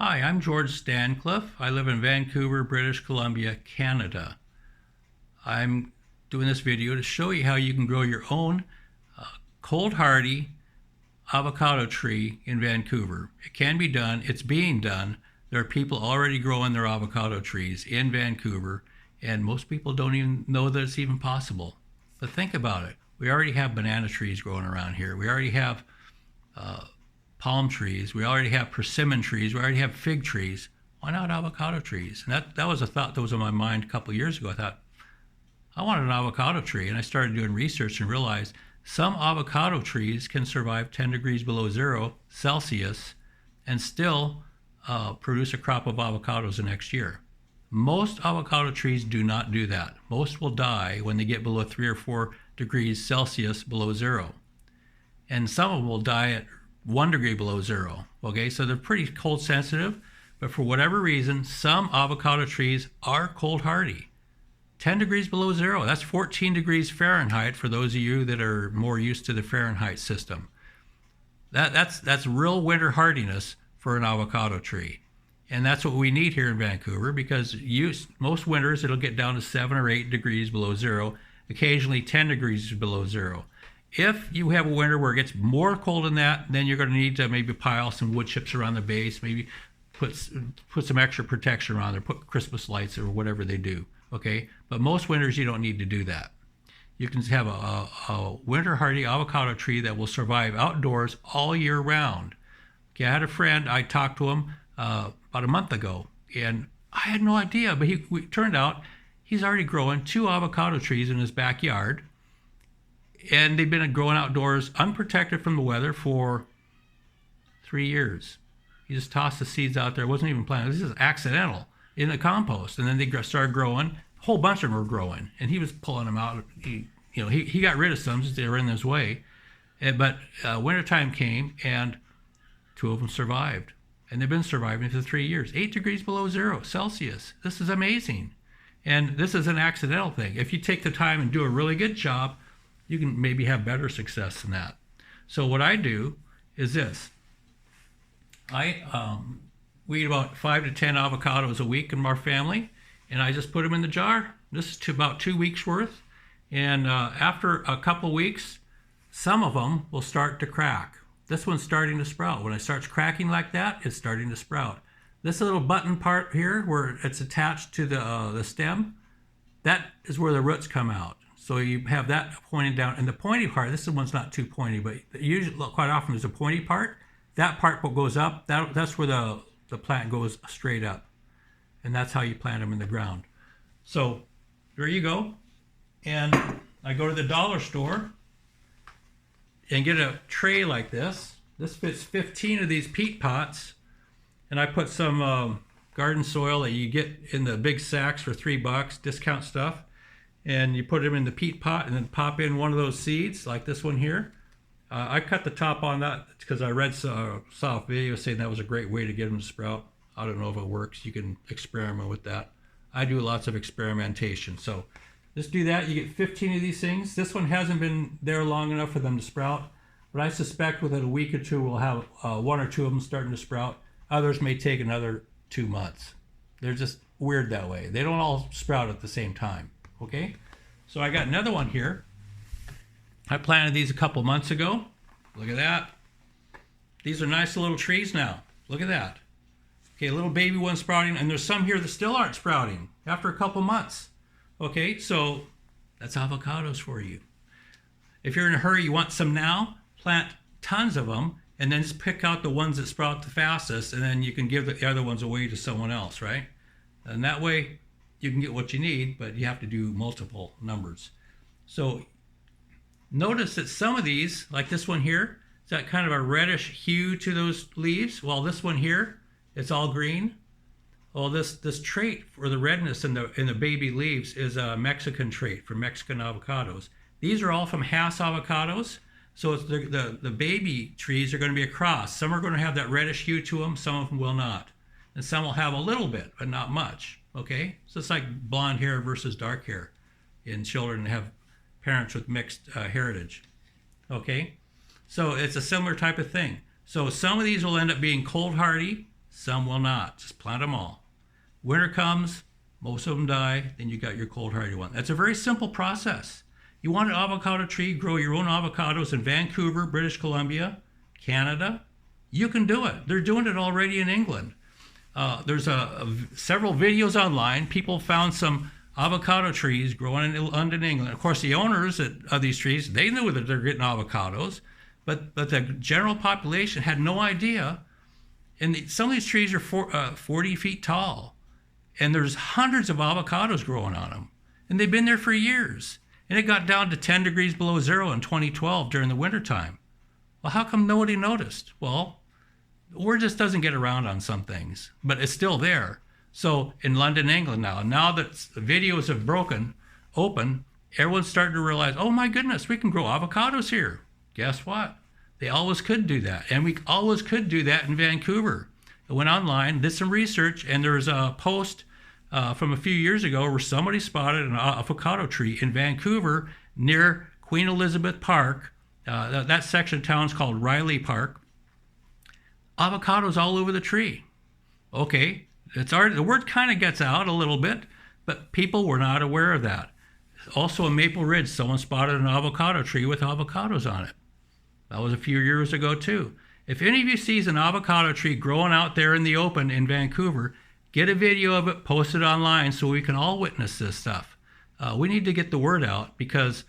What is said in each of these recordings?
Hi, I'm George Stancliffe. I live in Vancouver, British Columbia, Canada. I'm doing this video to show you how you can grow your own cold-hardy avocado tree in Vancouver. It can be done. It's being done. There are people already growing their avocado trees in Vancouver, and most people don't even know that it's even possible. But think about it. We already have banana trees growing around here. We already have palm trees. We already have persimmon trees. We already have fig trees. Why not avocado trees? And that was a thought that was in my mind a couple of years ago. I thought, I want an avocado tree. And I started doing research and realized some avocado trees can survive 10 degrees below 0 Celsius and still produce a crop of avocados the next year. Most avocado trees do not do that. Most will die when they get below 3 or 4 degrees Celsius below 0. And some of them will die at 1 degree below 0. Okay, so they're pretty cold sensitive, but for whatever reason, some avocado trees are cold hardy. 10 degrees below 0, that's 14 degrees Fahrenheit for those of you that are more used to the Fahrenheit system. That's real winter hardiness for an avocado tree. And that's what we need here in Vancouver, because most winters it'll get down to 7 or 8 degrees below 0, occasionally 10 degrees below 0. If you have a winter where it gets more cold than that, then you're going to need to maybe pile some wood chips around the base, maybe put some extra protection around there, put Christmas lights or whatever they do, okay? But most winters you don't need to do that. You can have a winter hardy avocado tree that will survive outdoors all year round. Okay, I had a friend, I talked to him about a month ago, and I had no idea, but it turned out he's already growing 2 avocado trees in his backyard. And they've been growing outdoors unprotected from the weather for 3 years. He just tossed the seeds out there. It wasn't even planted. This is accidental in the compost. And then they started growing. A whole bunch of them were growing. And he was pulling them out. He got rid of some since they were in his way. But wintertime came and 2 of them survived. And they've been surviving for 3 years. 8 degrees below 0 Celsius. This is amazing. And this is an accidental thing. If you take the time and do a really good job, you can maybe have better success than that. So what I do is this. We eat about 5 to 10 avocados a week in our family, and I just put them in the jar. This is about 2 weeks worth. And after a couple weeks, some of them will start to crack. This one's starting to sprout. When it starts cracking like that, it's starting to sprout. This little button part here where it's attached to the stem, that is where the roots come out. So you have that pointing down, and the pointy part, this one's not too pointy, but usually quite often there's a pointy part. That part goes up, that's where the plant goes straight up. And that's how you plant them in the ground. So there you go. And I go to the dollar store and get a tray like this. This fits 15 of these peat pots. And I put some garden soil that you get in the big sacks for $3, discount stuff. And you put them in the peat pot and then pop in one of those seeds like this one here. I cut the top on that because I saw a video saying that was a great way to get them to sprout. I don't know if it works. You can experiment with that. I do lots of experimentation. So just do that. You get 15 of these things. This one hasn't been there long enough for them to sprout, but I suspect within a week or two we'll have 1 or 2 of them starting to sprout. Others may take another 2 months. They're just weird that way. They don't all sprout at the same time. Okay, so I got another one here. I planted these a couple months ago. Look at that. These are nice little trees now. Look at that. Okay, a little baby one sprouting, and there's some here that still aren't sprouting after a couple months. Okay, so that's avocados for you. If you're in a hurry, you want some now, plant tons of them, and then just pick out the ones that sprout the fastest, and then you can give the other ones away to someone else, right? And that way, you can get what you need, but you have to do multiple numbers. So notice that some of these, like this one here, it's got kind of a reddish hue to those leaves, while this one here, it's all green. Well, this trait for the redness in the baby leaves is a Mexican trait from Mexican avocados. These are all from Hass avocados, so it's the baby trees are going to be a cross. Some are going to have that reddish hue to them, some of them will not. And some will have a little bit, but not much. Okay, so it's like blonde hair versus dark hair in children that have parents with mixed heritage. Okay, so it's a similar type of thing. So some of these will end up being cold hardy, some will not. Just plant them all. Winter comes, most of them die, then you got your cold hardy one. That's a very simple process. You want an avocado tree, grow your own avocados in Vancouver, British Columbia, Canada, you can do it. They're doing it already in England. There's several videos online. People found some avocado trees growing in London, England. Of course, the owners of these trees, they knew that they're getting avocados, but the general population had no idea. And some of these trees are 40 feet tall, and there's hundreds of avocados growing on them. And they've been there for years. And it got down to 10 degrees below zero in 2012 during the wintertime. Well, how come nobody noticed? Well, word just doesn't get around on some things, but it's still there. So in London, England now that the videos have broken open, everyone's starting to realize, oh my goodness, we can grow avocados here. Guess what? They always could do that. And we always could do that in Vancouver. I went online, did some research, and there was a post from a few years ago where somebody spotted an avocado tree in Vancouver near Queen Elizabeth Park. That section of town is called Riley Park. Avocados all over the tree. Okay, the word kind of gets out a little bit, but people were not aware of that. Also in Maple Ridge, someone spotted an avocado tree with avocados on it. That was a few years ago too. If any of you sees an avocado tree growing out there in the open in Vancouver, get a video of it, post it online so we can all witness this stuff. We need to get the word out because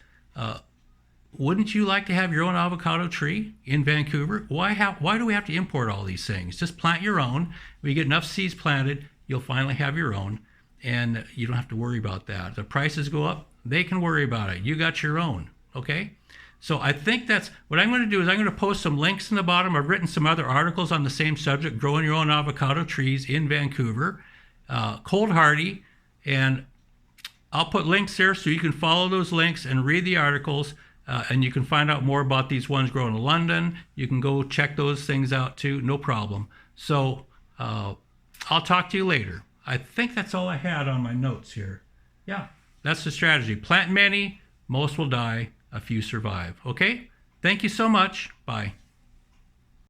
wouldn't you like to have your own avocado tree in Vancouver? Why do we have to import all these things? Just plant your own. When you get enough seeds planted, you'll finally have your own, and you don't have to worry about that. If the prices go up, they can worry about it. You got your own, okay? So I think that's what I'm going to do is I'm going to post some links in the bottom. I've written some other articles on the same subject, growing your own avocado trees in Vancouver, cold hardy, and I'll put links there so you can follow those links and read the articles, and you can find out more about these ones growing in London. You can go check those things out too, no problem. So I'll talk to you later. I think that's all I had on my notes here. Yeah, that's the strategy. Plant many, most will die. A few survive. Okay? Thank you so much. Bye.